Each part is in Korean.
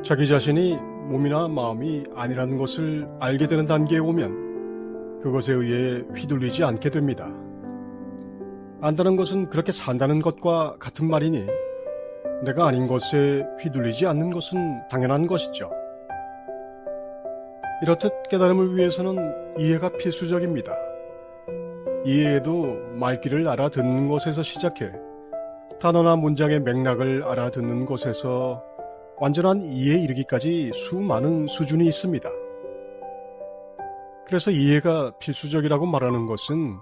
자기 자신이 몸이나 마음이 아니라는 것을 알게 되는 단계에 오면 그것에 의해 휘둘리지 않게 됩니다. 안다는 것은 그렇게 산다는 것과 같은 말이니 내가 아닌 것에 휘둘리지 않는 것은 당연한 것이죠. 이렇듯 깨달음을 위해서는 이해가 필수적입니다. 이해에도 말귀를 알아듣는 것에서 시작해 단어나 문장의 맥락을 알아듣는 것에서 완전한 이해에 이르기까지 수많은 수준이 있습니다. 그래서 이해가 필수적이라고 말하는 것은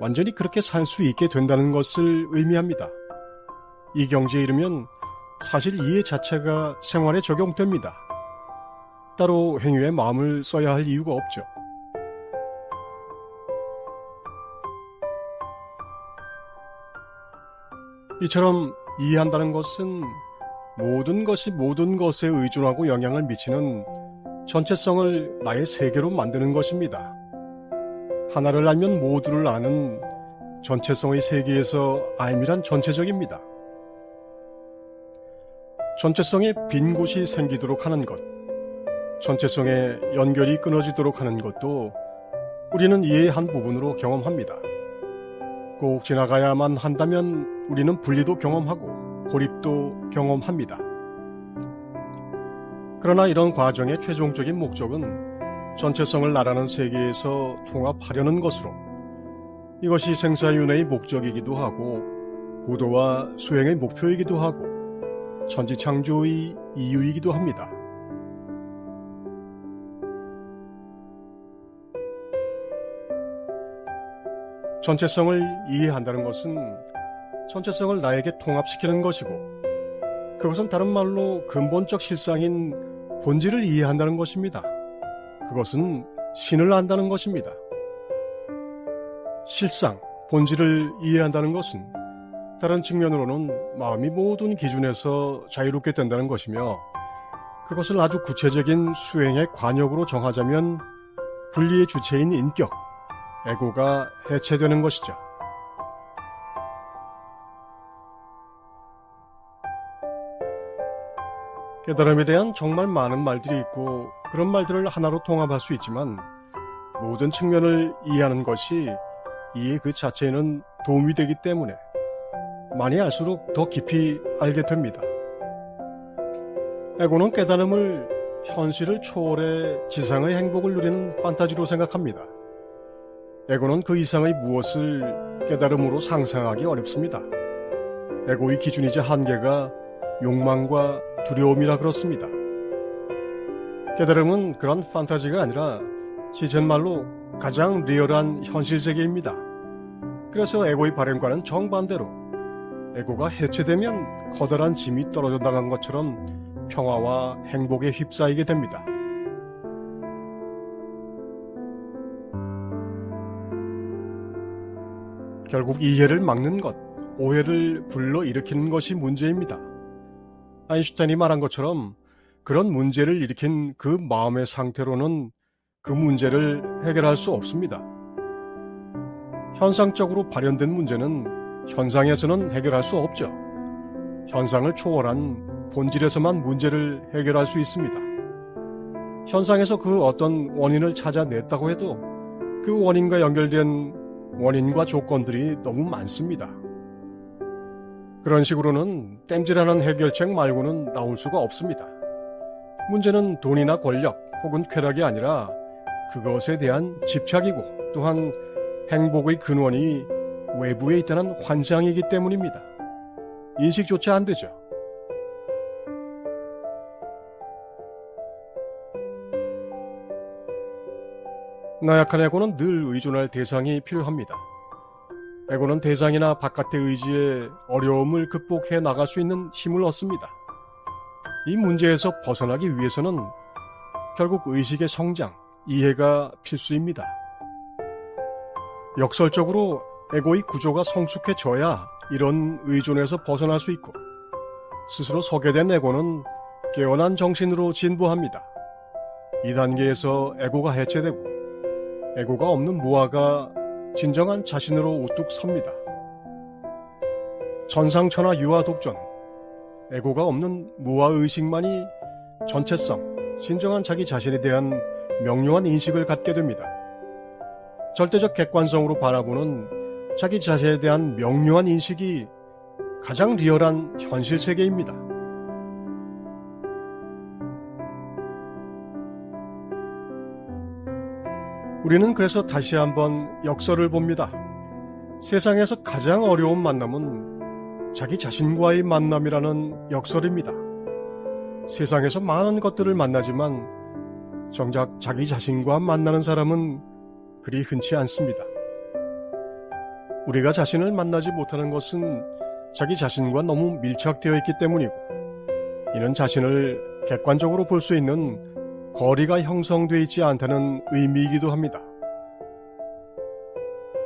완전히 그렇게 살 수 있게 된다는 것을 의미합니다. 이 경지에 이르면 사실 이해 자체가 생활에 적용됩니다. 따로 행위에 마음을 써야 할 이유가 없죠. 이처럼 이해한다는 것은 모든 것이 모든 것에 의존하고 영향을 미치는 전체성을 나의 세계로 만드는 것입니다. 하나를 알면 모두를 아는 전체성의 세계에서 알미란 전체적입니다. 전체성에 빈 곳이 생기도록 하는 것, 전체성에 연결이 끊어지도록 하는 것도 우리는 이해의 한 부분으로 경험합니다. 꼭 지나가야만 한다면 우리는 분리도 경험하고 고립도 경험합니다. 그러나 이런 과정의 최종적인 목적은 전체성을 나라는 세계에서 통합하려는 것으로 이것이 생사윤회의 목적이기도 하고 고도와 수행의 목표이기도 하고 천지창조의 이유이기도 합니다. 전체성을 이해한다는 것은 전체성을 나에게 통합시키는 것이고 그것은 다른 말로 근본적 실상인 본질을 이해한다는 것입니다. 그것은 신을 안다는 것입니다. 실상, 본질을 이해한다는 것은 다른 측면으로는 마음이 모든 기준에서 자유롭게 된다는 것이며 그것을 아주 구체적인 수행의 관역으로 정하자면 분리의 주체인 인격, 에고가 해체되는 것이죠. 깨달음에 대한 정말 많은 말들이 있고 그런 말들을 하나로 통합할 수 있지만 모든 측면을 이해하는 것이 이해 그 자체에는 도움이 되기 때문에 많이 알수록 더 깊이 알게 됩니다. 에고는 깨달음을 현실을 초월해 지상의 행복을 누리는 판타지로 생각합니다. 에고는 그 이상의 무엇을 깨달음으로 상상하기 어렵습니다. 에고의 기준이자 한계가 욕망과 두려움이라 그렇습니다. 깨달음은 그런 판타지가 아니라 지천말로 가장 리얼한 현실 세계입니다. 그래서 에고의 발현과는 정반대로 에고가 해체되면 커다란 짐이 떨어져 나간 것처럼 평화와 행복에 휩싸이게 됩니다. 결국 이해를 막는 것, 오해를 불러일으키는 것이 문제입니다. 아인슈타인이 말한 것처럼 그런 문제를 일으킨 그 마음의 상태로는 그 문제를 해결할 수 없습니다. 현상적으로 발현된 문제는 현상에서는 해결할 수 없죠. 현상을 초월한 본질에서만 문제를 해결할 수 있습니다. 현상에서 그 어떤 원인을 찾아냈다고 해도 그 원인과 연결된 원인과 조건들이 너무 많습니다. 그런 식으로는 땜질하는 해결책 말고는 나올 수가 없습니다. 문제는 돈이나 권력 혹은 쾌락이 아니라 그것에 대한 집착이고 또한 행복의 근원이 외부에 있다는 환상이기 때문입니다. 인식조차 안 되죠. 나약한 에고는 늘 의존할 대상이 필요합니다. 에고는 대상이나 바깥의 의지에 어려움을 극복해 나갈 수 있는 힘을 얻습니다. 이 문제에서 벗어나기 위해서는 결국 의식의 성장, 이해가 필수입니다. 역설적으로 에고의 구조가 성숙해져야 이런 의존에서 벗어날 수 있고 스스로 서게 된 에고는 깨어난 정신으로 진보합니다. 이 단계에서 에고가 해체되고 에고가 없는 무아가 진정한 자신으로 우뚝 섭니다. 천상천하 유아독존, 에고가 없는 무아의식만이 전체성, 진정한 자기 자신에 대한 명료한 인식을 갖게 됩니다. 절대적 객관성으로 바라보는 자기 자신에 대한 명료한 인식이 가장 리얼한 현실 세계입니다. 우리는 그래서 다시 한번 역설을 봅니다. 세상에서 가장 어려운 만남은 자기 자신과의 만남이라는 역설입니다. 세상에서 많은 것들을 만나지만 정작 자기 자신과 만나는 사람은 그리 흔치 않습니다. 우리가 자신을 만나지 못하는 것은 자기 자신과 너무 밀착되어 있기 때문이고, 이는 자신을 객관적으로 볼 수 있는 거리가 형성되어 있지 않다는 의미이기도 합니다.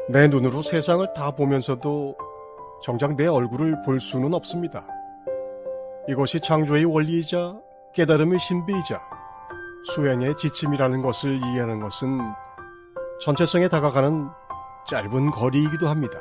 내 눈으로 세상을 다 보면서도 정작 내 얼굴을 볼 수는 없습니다. 이것이 창조의 원리이자 깨달음의 신비이자 수행의 지침이라는 것을 이해하는 것은 전체성에 다가가는 짧은 거리이기도 합니다.